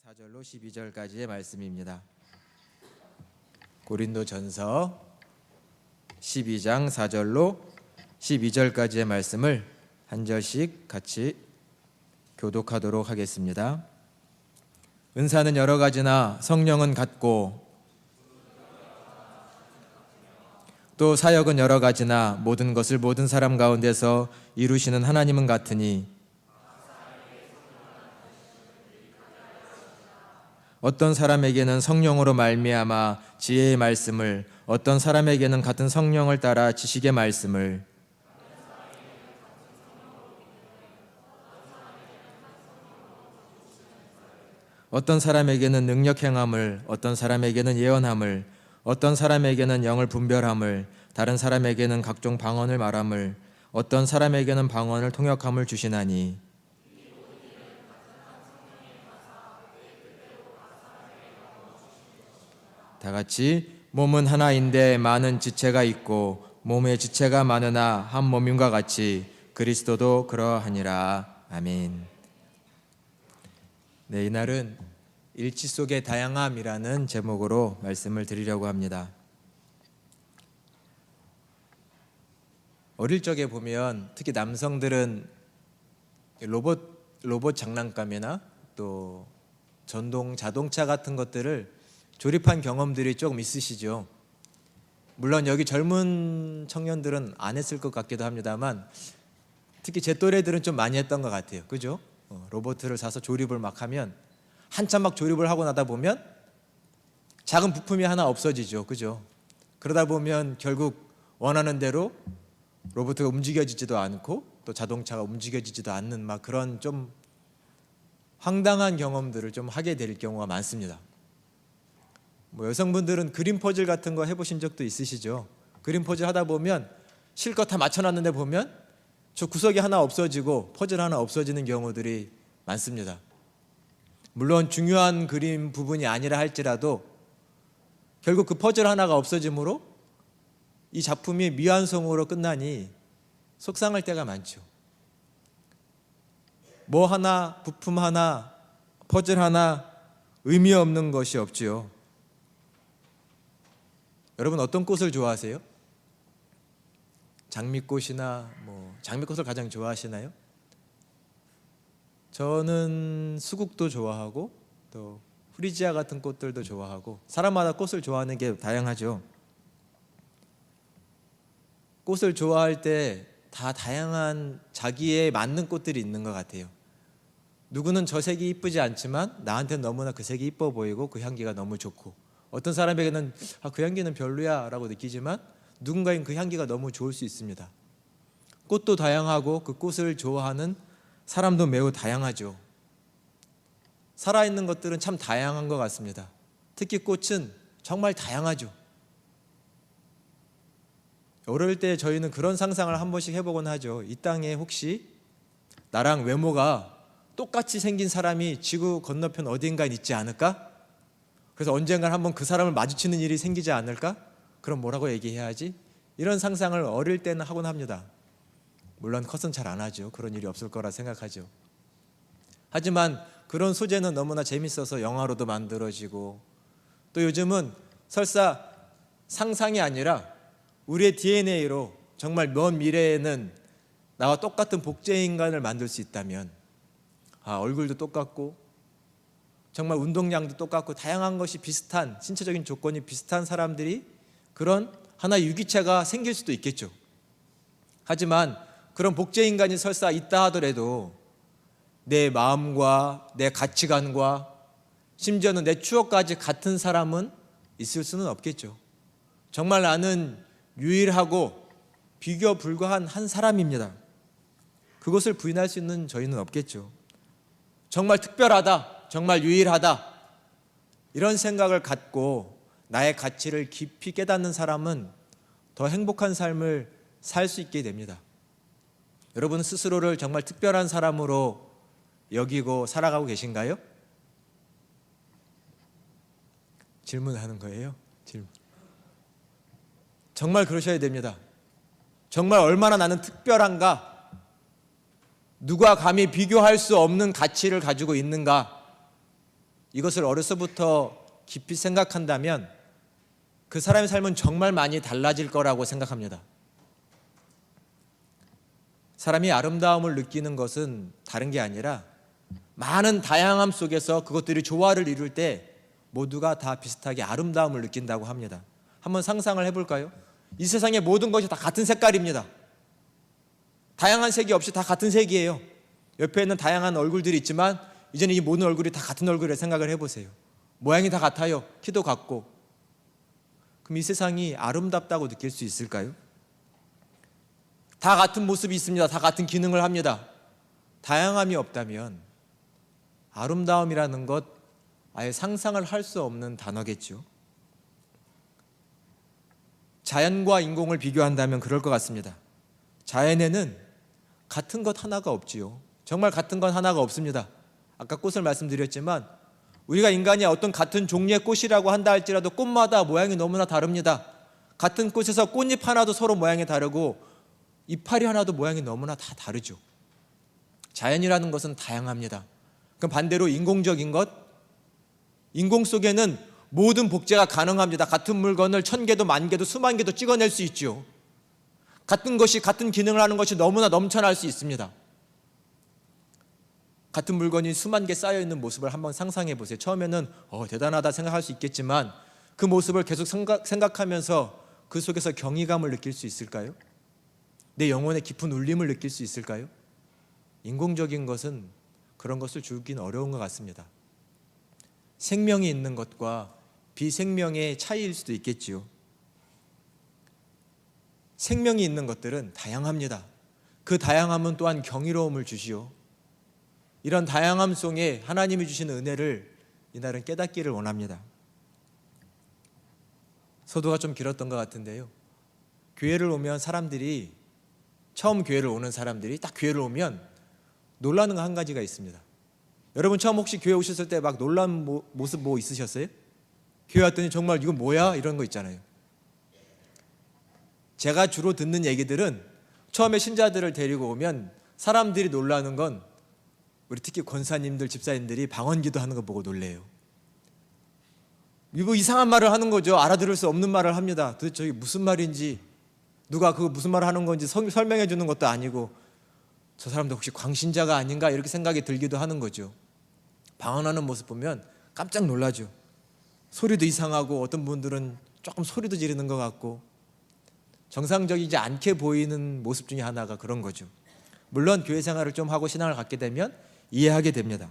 4절로 12절까지의 말씀입니다. 고린도전서 12장 4절로 12절까지의 말씀을 한 절씩 같이 교독하도록 하겠습니다. 은사는 여러 가지나 성령은 같고 또 사역은 여러 가지나 모든 것을 모든 사람 가운데서 이루시는 하나님은 같으니 어떤 사람에게는 성령으로 말미암아 지혜의 말씀을, 어떤 사람에게는 같은 성령을 따라 지식의 말씀을, 어떤 사람에게는 능력 행함을, 어떤 사람에게는 예언함을, 어떤 사람에게는 영을 분별함을, 다른 사람에게는 각종 방언을 말함을, 어떤 사람에게는 방언을 통역함을 주시나니 다 같이 몸은 하나인데 많은 지체가 있고 몸의 지체가 많으나 한 몸임과 같이 그리스도도 그러하니라. 아멘. 네, 이날은 일치 속의 다양함이라는 제목으로 말씀을 드리려고 합니다. 어릴 적에 보면 특히 남성들은 로봇 장난감이나 또 전동 자동차 같은 것들을 조립한 경험들이 조금 있으시죠. 물론 여기 젊은 청년들은 안 했을 것 같기도 합니다만 특히 제 또래들은 좀 많이 했던 것 같아요. 그죠? 로봇을 사서 조립을 막 하면 한참 막 조립을 하고 나다 보면 작은 부품이 하나 없어지죠. 그죠? 그러다 보면 결국 원하는 대로 로봇가 움직여지지도 않고 또 자동차가 움직여지지도 않는 막 그런 좀 황당한 경험들을 좀 하게 될 경우가 많습니다. 여성분들은 그림 퍼즐 같은 거 해보신 적도 있으시죠? 그림 퍼즐 하다 보면 실컷 다 맞춰놨는데 보면 저 구석이 하나 없어지고 퍼즐 하나 없어지는 경우들이 많습니다. 물론 중요한 그림 부분이 아니라 할지라도 결국 그 퍼즐 하나가 없어짐으로 이 작품이 미완성으로 끝나니 속상할 때가 많죠. 뭐 하나, 부품 하나, 퍼즐 하나 의미 없는 것이 없지요. 여러분 어떤 꽃을 좋아하세요? 장미꽃이나 장미꽃을 가장 좋아하시나요? 저는 수국도 좋아하고 또 프리지아 같은 꽃들도 좋아하고 사람마다 꽃을 좋아하는 게 다양하죠. 꽃을 좋아할 때 다 다양한 자기에 맞는 꽃들이 있는 것 같아요. 누구는 저 색이 이쁘지 않지만 나한테는 너무나 그 색이 이뻐 보이고 그 향기가 너무 좋고, 어떤 사람에게는 그 향기는 별로야 라고 느끼지만 누군가엔 그 향기가 너무 좋을 수 있습니다. 꽃도 다양하고 그 꽃을 좋아하는 사람도 매우 다양하죠. 살아있는 것들은 참 다양한 것 같습니다. 특히 꽃은 정말 다양하죠. 어릴 때 저희는 그런 상상을 한 번씩 해보곤 하죠. 이 땅에 혹시 나랑 외모가 똑같이 생긴 사람이 지구 건너편 어딘가에 있지 않을까? 그래서 언젠가 한번 그 사람을 마주치는 일이 생기지 않을까? 그럼 뭐라고 얘기해야 하지? 이런 상상을 어릴 때는 하곤 합니다. 물론 컷은 잘 안 하죠. 그런 일이 없을 거라 생각하죠. 하지만 그런 소재는 너무나 재밌어서 영화로도 만들어지고, 또 요즘은 설사 상상이 아니라 우리의 DNA로 정말 먼 미래에는 나와 똑같은 복제 인간을 만들 수 있다면, 얼굴도 똑같고 정말 운동량도 똑같고 다양한 것이 비슷한, 신체적인 조건이 비슷한 사람들이 그런 하나의 유기체가 생길 수도 있겠죠. 하지만 그런 복제 인간이 설사 있다 하더라도 내 마음과 내 가치관과 심지어는 내 추억까지 같은 사람은 있을 수는 없겠죠. 정말 나는 유일하고 비교 불가한 한 사람입니다. 그것을 부인할 수 있는 저희는 없겠죠. 정말 특별하다, 정말 유일하다, 이런 생각을 갖고 나의 가치를 깊이 깨닫는 사람은 더 행복한 삶을 살 수 있게 됩니다. 여러분 스스로를 정말 특별한 사람으로 여기고 살아가고 계신가요? 질문하는 거예요. 질문. 정말 그러셔야 됩니다. 정말 얼마나 나는 특별한가, 누가 감히 비교할 수 없는 가치를 가지고 있는가, 이것을 어려서부터 깊이 생각한다면 그 사람의 삶은 정말 많이 달라질 거라고 생각합니다. 사람이 아름다움을 느끼는 것은 다른 게 아니라 많은 다양함 속에서 그것들이 조화를 이룰 때 모두가 다 비슷하게 아름다움을 느낀다고 합니다. 한번 상상을 해볼까요? 이 세상의 모든 것이 다 같은 색깔입니다. 다양한 색이 없이 다 같은 색이에요. 옆에 있는 다양한 얼굴들이 있지만 이제는 이 모든 얼굴이 다 같은 얼굴이라 생각을 해보세요. 모양이 다 같아요. 키도 같고. 그럼 이 세상이 아름답다고 느낄 수 있을까요? 다 같은 모습이 있습니다. 다 같은 기능을 합니다. 다양함이 없다면 아름다움이라는 것 아예 상상을 할 수 없는 단어겠죠. 자연과 인공을 비교한다면 그럴 것 같습니다. 자연에는 같은 것 하나가 없지요. 정말 같은 것 하나가 없습니다. 아까 꽃을 말씀드렸지만 우리가 인간이 어떤 같은 종류의 꽃이라고 한다 할지라도 꽃마다 모양이 너무나 다릅니다. 같은 꽃에서 꽃잎 하나도 서로 모양이 다르고 이파리 하나도 모양이 너무나 다 다르죠. 자연이라는 것은 다양합니다. 그럼 반대로 인공적인 것, 인공 속에는 모든 복제가 가능합니다. 같은 물건을 1000개도 10,000개도 수만 개도 찍어낼 수 있죠. 같은 것이 같은 기능을 하는 것이 너무나 넘쳐날 수 있습니다. 같은 물건이 수만 개 쌓여있는 모습을 한번 상상해 보세요. 처음에는 대단하다 생각할 수 있겠지만 그 모습을 계속 생각하면서 그 속에서 경이감을 느낄 수 있을까요? 내 영혼의 깊은 울림을 느낄 수 있을까요? 인공적인 것은 그런 것을 주긴 어려운 것 같습니다. 생명이 있는 것과 비생명의 차이일 수도 있겠지요. 생명이 있는 것들은 다양합니다. 그 다양함은 또한 경이로움을 주시오. 이런 다양함 속에 하나님이 주시는 은혜를 이날은 깨닫기를 원합니다. 서두가 좀 길었던 것 같은데요. 교회를 오면 사람들이 처음 교회를 오는 사람들이 딱 교회를 오면 놀라는 거 한 가지가 있습니다. 여러분 처음 혹시 교회 오셨을 때 막 놀란 모습 뭐 있으셨어요? 교회 왔더니 정말 이거 뭐야? 이런 거 있잖아요. 제가 주로 듣는 얘기들은 처음에 신자들을 데리고 오면 사람들이 놀라는 건 우리 특히 권사님들, 집사님들이 방언기도 하는 거 보고 놀래요. 이거 이상한 말을 하는 거죠. 알아들을 수 없는 말을 합니다. 도대체 저게 무슨 말인지 누가 그 무슨 말을 하는 건지 설명해 주는 것도 아니고 저 사람도 혹시 광신자가 아닌가 이렇게 생각이 들기도 하는 거죠. 방언하는 모습 보면 깜짝 놀라죠. 소리도 이상하고 어떤 분들은 조금 소리도 지르는 것 같고 정상적이지 않게 보이는 모습 중에 하나가 그런 거죠. 물론 교회 생활을 좀 하고 신앙을 갖게 되면 이해하게 됩니다.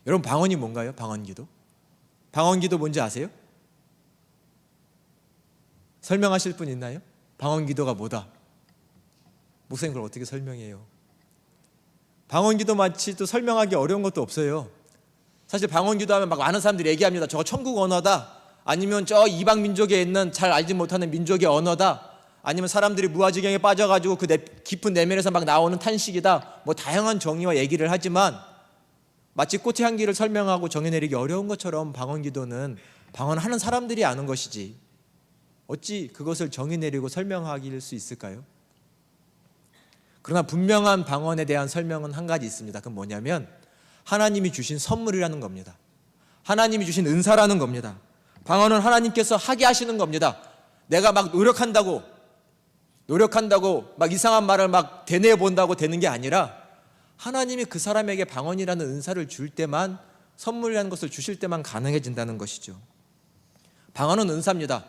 여러분 방언이 뭔가요? 방언기도? 방언기도 뭔지 아세요? 설명하실 분 있나요? 방언기도가 뭐다? 목사님 그걸 어떻게 설명해요? 방언기도 마치 또 설명하기 어려운 것도 없어요. 사실 방언기도 하면 막 많은 사람들이 얘기합니다. 저거 천국 언어다. 아니면 저 이방 민족에 있는 잘 알지 못하는 민족의 언어다. 아니면 사람들이 무아지경에 빠져가지고 그 깊은 내면에서 막 나오는 탄식이다. 뭐 다양한 정의와 얘기를 하지만 마치 꽃의 향기를 설명하고 정의내리기 어려운 것처럼 방언기도는 방언하는 사람들이 아는 것이지 어찌 그것을 정의내리고 설명하길 수 있을까요? 그러나 분명한 방언에 대한 설명은 한 가지 있습니다. 그건 뭐냐면 하나님이 주신 선물이라는 겁니다. 하나님이 주신 은사라는 겁니다. 방언은 하나님께서 하게 하시는 겁니다. 내가 막 노력한다고 막 이상한 말을 막 되뇌어 본다고 되는 게 아니라 하나님이 그 사람에게 방언이라는 은사를 줄 때만 선물이라는 것을 주실 때만 가능해진다는 것이죠. 방언은 은사입니다.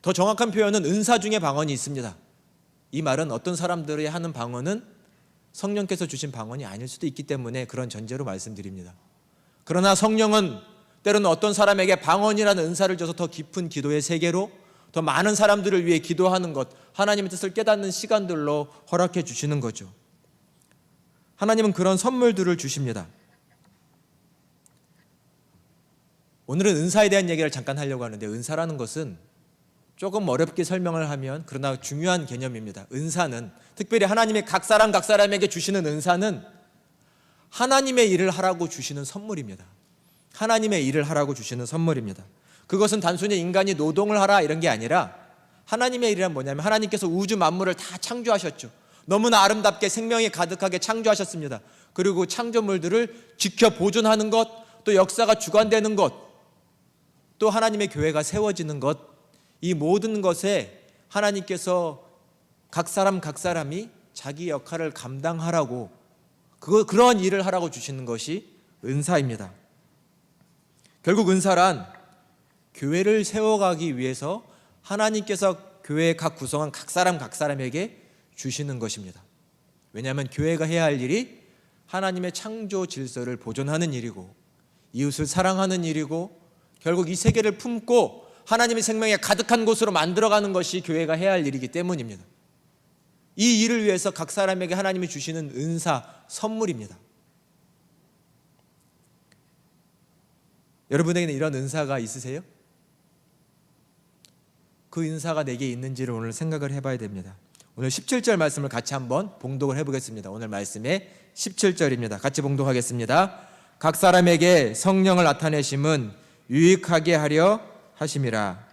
더 정확한 표현은 은사 중에 방언이 있습니다. 이 말은 어떤 사람들이 하는 방언은 성령께서 주신 방언이 아닐 수도 있기 때문에 그런 전제로 말씀드립니다. 그러나 성령은 때로는 어떤 사람에게 방언이라는 은사를 줘서 더 깊은 기도의 세계로 더 많은 사람들을 위해 기도하는 것, 하나님의 뜻을 깨닫는 시간들로 허락해 주시는 거죠. 하나님은 그런 선물들을 주십니다. 오늘은 은사에 대한 얘기를 잠깐 하려고 하는데 은사라는 것은 조금 어렵게 설명을 하면 그러나 중요한 개념입니다. 은사는 특별히 하나님이 각 사람에게 주시는 은사는 하나님의 일을 하라고 주시는 선물입니다. 하나님의 일을 하라고 주시는 선물입니다. 그것은 단순히 인간이 노동을 하라 이런 게 아니라 하나님의 일이란 뭐냐면 하나님께서 우주 만물을 다 창조하셨죠. 너무나 아름답게 생명이 가득하게 창조하셨습니다. 그리고 창조물들을 지켜 보존하는 것, 또 역사가 주관되는 것, 또 하나님의 교회가 세워지는 것, 이 모든 것에 하나님께서 각 사람이 자기 역할을 감당하라고, 그런 일을 하라고 주시는 것이 은사입니다. 결국 은사란 교회를 세워가기 위해서 하나님께서 교회의 각 구성원 각 사람에게 주시는 것입니다. 왜냐하면 교회가 해야 할 일이 하나님의 창조 질서를 보존하는 일이고, 이웃을 사랑하는 일이고, 결국 이 세계를 품고 하나님의 생명에 가득한 곳으로 만들어가는 것이 교회가 해야 할 일이기 때문입니다. 이 일을 위해서 각 사람에게 하나님이 주시는 은사, 선물입니다. 여러분에게는 이런 은사가 있으세요? 그 은사가 내게 있는지를 오늘 생각을 해봐야 됩니다. 오늘 17절 말씀을 같이 한번 봉독을 해보겠습니다. 오늘 말씀의 17절입니다. 같이 봉독하겠습니다. 각 사람에게 성령을 나타내심은 유익하게 하려 하심이라.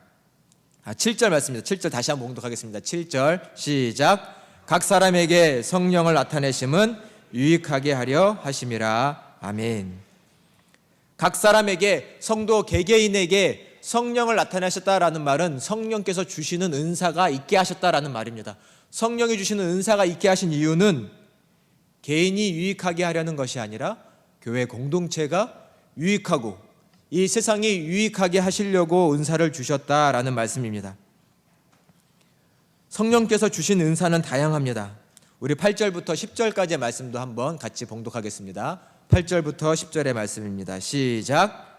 7절 말씀입니다. 7절 다시 한번 봉독하겠습니다. 7절 시작. 각 사람에게 성령을 나타내심은 유익하게 하려 하심이라. 아멘. 각 사람에게, 성도 개개인에게 성령을 나타내셨다라는 말은 성령께서 주시는 은사가 있게 하셨다라는 말입니다. 성령이 주시는 은사가 있게 하신 이유는 개인이 유익하게 하려는 것이 아니라 교회 공동체가 유익하고 이 세상이 유익하게 하시려고 은사를 주셨다라는 말씀입니다. 성령께서 주신 은사는 다양합니다. 우리 8절부터 10절까지의 말씀도 한번 같이 봉독하겠습니다. 8절부터 10절의 말씀입니다. 시작.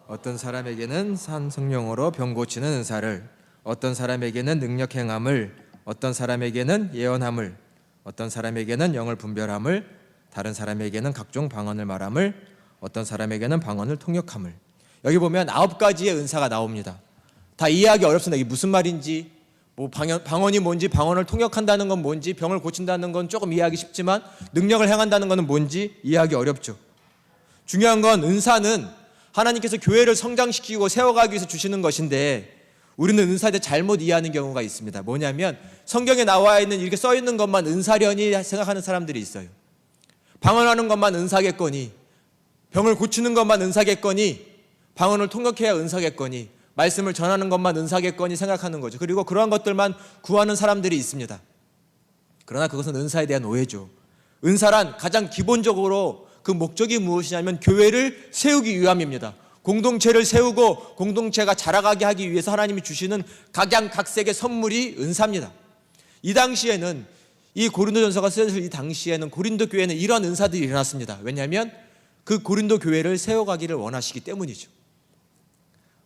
어떤 사람에게는 산 성령으로 병 고치는 은사를, 어떤 사람에게는 능력 행함을, 어떤 사람에게는 예언함을, 어떤 사람에게는 영을 분별함을, 다른 사람에게는 각종 방언을 말함을, 어떤 사람에게는 방언을 통역함을. 여기 보면 9가지의 은사가 나옵니다. 다 이해하기 어렵습니다. 이게 무슨 말인지, 방언이 뭔지, 방언을 통역한다는 건 뭔지, 병을 고친다는 건 조금 이해하기 쉽지만 능력을 행한다는 건 뭔지 이해하기 어렵죠. 중요한 건 은사는 하나님께서 교회를 성장시키고 세워가기 위해서 주시는 것인데, 우리는 은사에 대해 잘못 이해하는 경우가 있습니다. 뭐냐면 성경에 나와 있는, 이렇게 써 있는 것만 은사려니 생각하는 사람들이 있어요. 방언하는 것만 은사겠거니, 병을 고치는 것만 은사겠거니, 방언을 통역해야 은사겠거니, 말씀을 전하는 것만 은사겠거니 생각하는 거죠. 그리고 그러한 것들만 구하는 사람들이 있습니다. 그러나 그것은 은사에 대한 오해죠. 은사란 가장 기본적으로 그 목적이 무엇이냐면 교회를 세우기 위함입니다. 공동체를 세우고 공동체가 자라가게 하기 위해서 하나님이 주시는 각양각색의 선물이 은사입니다. 이 당시에는, 이 고린도전서가 쓰여질 이 당시에는 고린도 교회는 이런 은사들이 일어났습니다. 왜냐하면 그 고린도 교회를 세워가기를 원하시기 때문이죠.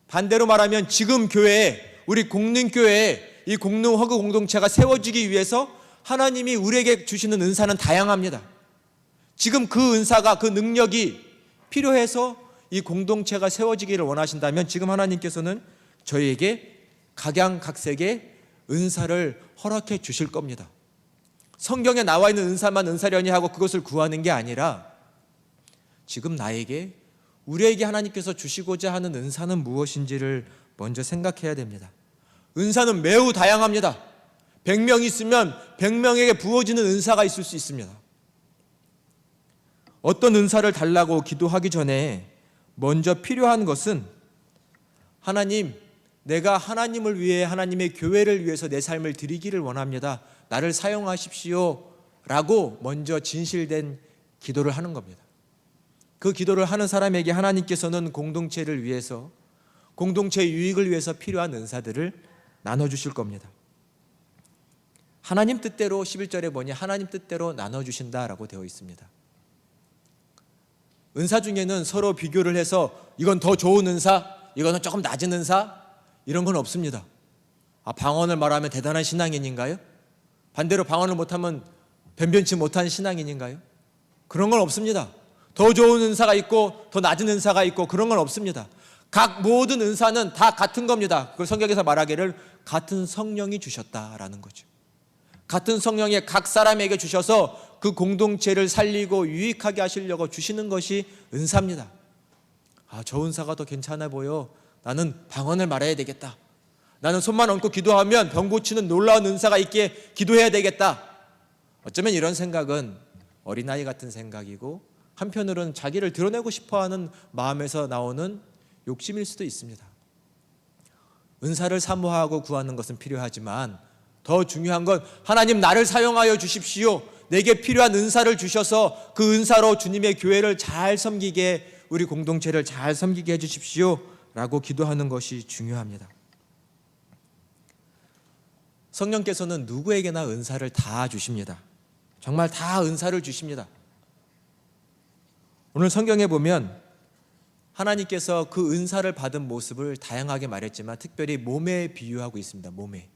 반대로 말하면 지금 교회에, 우리 공능교회에 이 공능 허그 공동체가 세워지기 위해서 하나님이 우리에게 주시는 은사는 다양합니다. 지금 그 은사가, 그 능력이 필요해서 이 공동체가 세워지기를 원하신다면 지금 하나님께서는 저희에게 각양각색의 은사를 허락해 주실 겁니다. 성경에 나와 있는 은사만 은사려니 하고 그것을 구하는 게 아니라 지금 나에게, 우리에게 하나님께서 주시고자 하는 은사는 무엇인지를 먼저 생각해야 됩니다. 은사는 매우 다양합니다. 100명 있으면 100명에게 부어지는 은사가 있을 수 있습니다. 어떤 은사를 달라고 기도하기 전에 먼저 필요한 것은, 하나님, 내가 하나님을 위해, 하나님의 교회를 위해서 내 삶을 드리기를 원합니다. 나를 사용하십시오 라고 먼저 진실된 기도를 하는 겁니다. 그 기도를 하는 사람에게 하나님께서는 공동체를 위해서, 공동체의 유익을 위해서 필요한 은사들을 나눠주실 겁니다. 하나님 뜻대로, 11절에 보니 하나님 뜻대로 나눠주신다라고 되어 있습니다. 은사 중에는 서로 비교를 해서 이건 더 좋은 은사, 이거는 조금 낮은 은사, 이런 건 없습니다. 방언을 말하면 대단한 신앙인인가요? 반대로 방언을 못하면 변변치 못한 신앙인인가요? 그런 건 없습니다. 더 좋은 은사가 있고 더 낮은 은사가 있고 그런 건 없습니다. 각 모든 은사는 다 같은 겁니다. 그걸 성경에서 말하기를 같은 성령이 주셨다라는 거죠. 같은 성령이 각 사람에게 주셔서 그 공동체를 살리고 유익하게 하시려고 주시는 것이 은사입니다. 저 은사가 더 괜찮아 보여. 나는 방언을 말해야 되겠다. 나는 손만 얹고 기도하면 병 고치는 놀라운 은사가 있기에 기도해야 되겠다. 어쩌면 이런 생각은 어린아이 같은 생각이고 한편으로는 자기를 드러내고 싶어하는 마음에서 나오는 욕심일 수도 있습니다. 은사를 사모하고 구하는 것은 필요하지만 더 중요한 건 하나님 나를 사용하여 주십시오. 내게 필요한 은사를 주셔서 그 은사로 주님의 교회를 잘 섬기게, 우리 공동체를 잘 섬기게 해주십시오 라고 기도하는 것이 중요합니다. 성령께서는 누구에게나 은사를 다 주십니다. 정말 다 은사를 주십니다. 오늘 성경에 보면 하나님께서 그 은사를 받은 모습을 다양하게 말했지만 특별히 몸에 비유하고 있습니다. 몸에.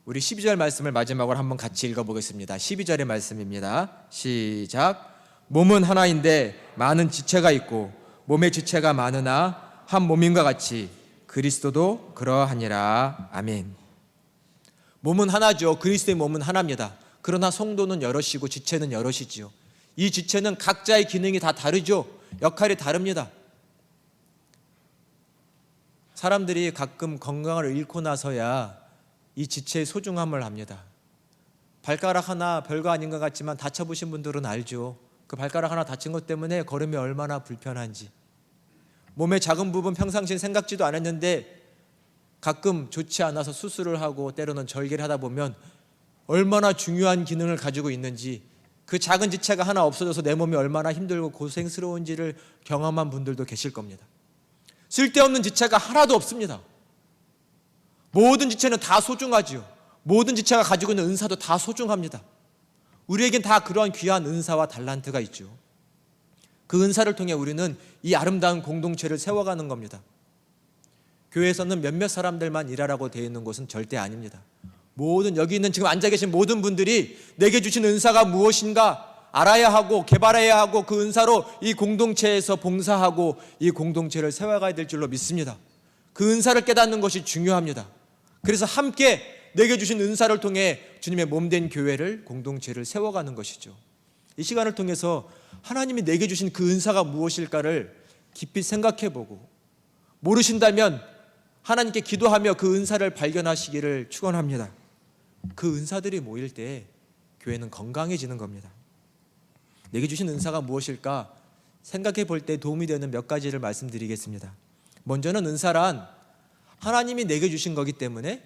우리 12절 말씀을 마지막으로 한번 같이 읽어보겠습니다. 12절의 말씀입니다. 시작. 몸은 하나인데 많은 지체가 있고 몸의 지체가 많으나 한 몸인과 같이 그리스도도 그러하니라. 아멘. 몸은 하나죠. 그리스도의 몸은 하나입니다. 그러나 성도는 여럿이고 지체는 여럿이지요. 이 지체는 각자의 기능이 다 다르죠. 역할이 다릅니다. 사람들이 가끔 건강을 잃고 나서야 이 지체의 소중함을 압니다. 발가락 하나 별거 아닌 것 같지만 다쳐보신 분들은 알죠. 그 발가락 하나 다친 것 때문에 걸음이 얼마나 불편한지. 몸의 작은 부분 평상시엔 생각지도 않았는데 가끔 좋지 않아서 수술을 하고 때로는 절개를 하다 보면 얼마나 중요한 기능을 가지고 있는지, 그 작은 지체가 하나 없어져서 내 몸이 얼마나 힘들고 고생스러운지를 경험한 분들도 계실 겁니다. 쓸데없는 지체가 하나도 없습니다. 모든 지체는 다 소중하지요. 모든 지체가 가지고 있는 은사도 다 소중합니다. 우리에겐 다 그러한 귀한 은사와 달란트가 있죠. 그 은사를 통해 우리는 이 아름다운 공동체를 세워가는 겁니다. 교회에서는 몇몇 사람들만 일하라고 되어 있는 곳은 절대 아닙니다. 모든 여기 있는 지금 앉아 계신 모든 분들이 내게 주신 은사가 무엇인가 알아야 하고 개발해야 하고 그 은사로 이 공동체에서 봉사하고 이 공동체를 세워가야 될 줄로 믿습니다. 그 은사를 깨닫는 것이 중요합니다. 그래서 함께 내게 주신 은사를 통해 주님의 몸된 교회를, 공동체를 세워가는 것이죠. 이 시간을 통해서 하나님이 내게 주신 그 은사가 무엇일까를 깊이 생각해보고, 모르신다면 하나님께 기도하며 그 은사를 발견하시기를 축원합니다. 그 은사들이 모일 때 교회는 건강해지는 겁니다. 내게 주신 은사가 무엇일까 생각해 볼 때 도움이 되는 몇 가지를 말씀드리겠습니다. 먼저는 은사란 하나님이 내게 주신 거기 때문에,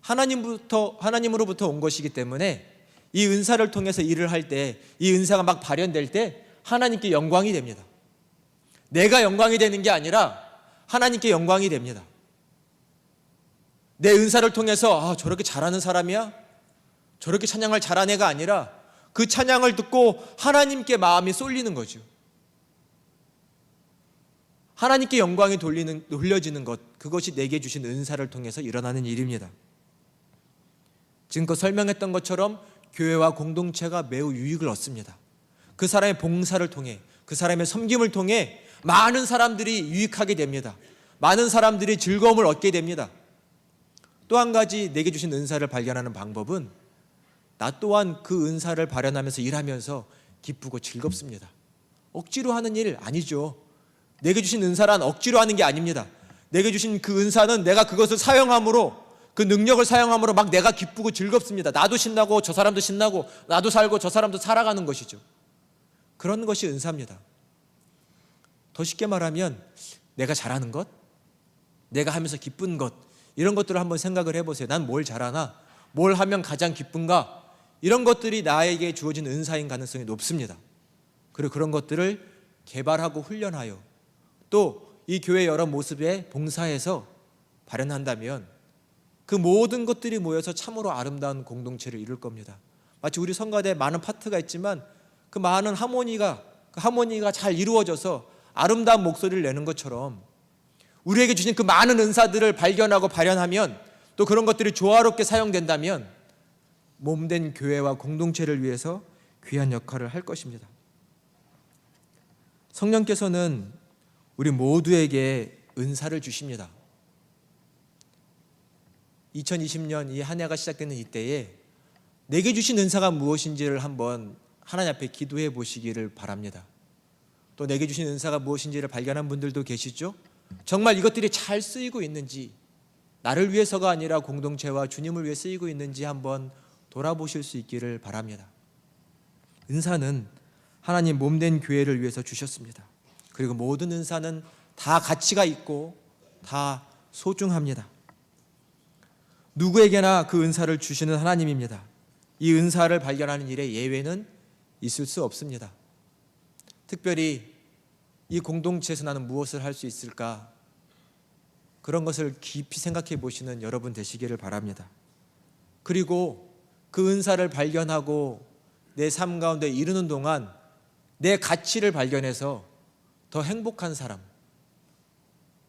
하나님으로부터 온 것이기 때문에 이 은사를 통해서 일을 할 때, 이 은사가 막 발현될 때 하나님께 영광이 됩니다. 내가 영광이 되는 게 아니라 하나님께 영광이 됩니다. 내 은사를 통해서 저렇게 잘하는 사람이야? 저렇게 찬양을 잘하는 애가 아니라 그 찬양을 듣고 하나님께 마음이 쏠리는 거죠. 하나님께 영광이 돌려지는 것, 그것이 내게 주신 은사를 통해서 일어나는 일입니다. 지금껏 설명했던 것처럼 교회와 공동체가 매우 유익을 얻습니다. 그 사람의 봉사를 통해, 그 사람의 섬김을 통해 많은 사람들이 유익하게 됩니다. 많은 사람들이 즐거움을 얻게 됩니다. 또 한 가지 내게 주신 은사를 발견하는 방법은 나 또한 그 은사를 발현하면서 일하면서 기쁘고 즐겁습니다. 억지로 하는 일 아니죠. 내게 주신 은사란 억지로 하는 게 아닙니다. 내게 주신 그 은사는 내가 그것을 사용함으로, 그 능력을 사용함으로 막 내가 기쁘고 즐겁습니다. 나도 신나고 저 사람도 신나고 나도 살고 저 사람도 살아가는 것이죠. 그런 것이 은사입니다. 더 쉽게 말하면 내가 잘하는 것, 내가 하면서 기쁜 것, 이런 것들을 한번 생각을 해보세요. 난 뭘 잘하나? 뭘 하면 가장 기쁜가? 이런 것들이 나에게 주어진 은사인 가능성이 높습니다. 그리고 그런 것들을 개발하고 훈련하여 또 이 교회 여러 모습에 봉사해서 발현한다면 그 모든 것들이 모여서 참으로 아름다운 공동체를 이룰 겁니다. 마치 우리 성가대에 많은 파트가 있지만 그 많은 하모니가 잘 이루어져서 아름다운 목소리를 내는 것처럼 우리에게 주신 그 많은 은사들을 발견하고 발현하면, 또 그런 것들이 조화롭게 사용된다면 몸된 교회와 공동체를 위해서 귀한 역할을 할 것입니다. 성령께서는 우리 모두에게 은사를 주십니다. 2020년 이 한 해가 시작되는 이때에 내게 주신 은사가 무엇인지를 한번 하나님 앞에 기도해 보시기를 바랍니다. 또 내게 주신 은사가 무엇인지를 발견한 분들도 계시죠? 정말 이것들이 잘 쓰이고 있는지, 나를 위해서가 아니라 공동체와 주님을 위해 쓰이고 있는지 한번 돌아보실 수 있기를 바랍니다. 은사는 하나님 몸된 교회를 위해서 주셨습니다. 그리고 모든 은사는 다 가치가 있고 다 소중합니다. 누구에게나 그 은사를 주시는 하나님입니다. 이 은사를 발견하는 일에 예외는 있을 수 없습니다. 특별히 이 공동체에서 나는 무엇을 할 수 있을까? 그런 것을 깊이 생각해 보시는 여러분 되시기를 바랍니다. 그리고 그 은사를 발견하고 내 삶 가운데 이루는 동안 내 가치를 발견해서 더 행복한 사람,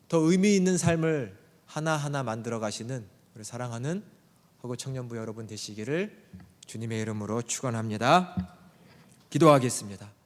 더 의미 있는 삶을 하나하나 만들어 가시는 우리 사랑하는 허구 청년부 여러분 되시기를 주님의 이름으로 축원합니다. 기도하겠습니다.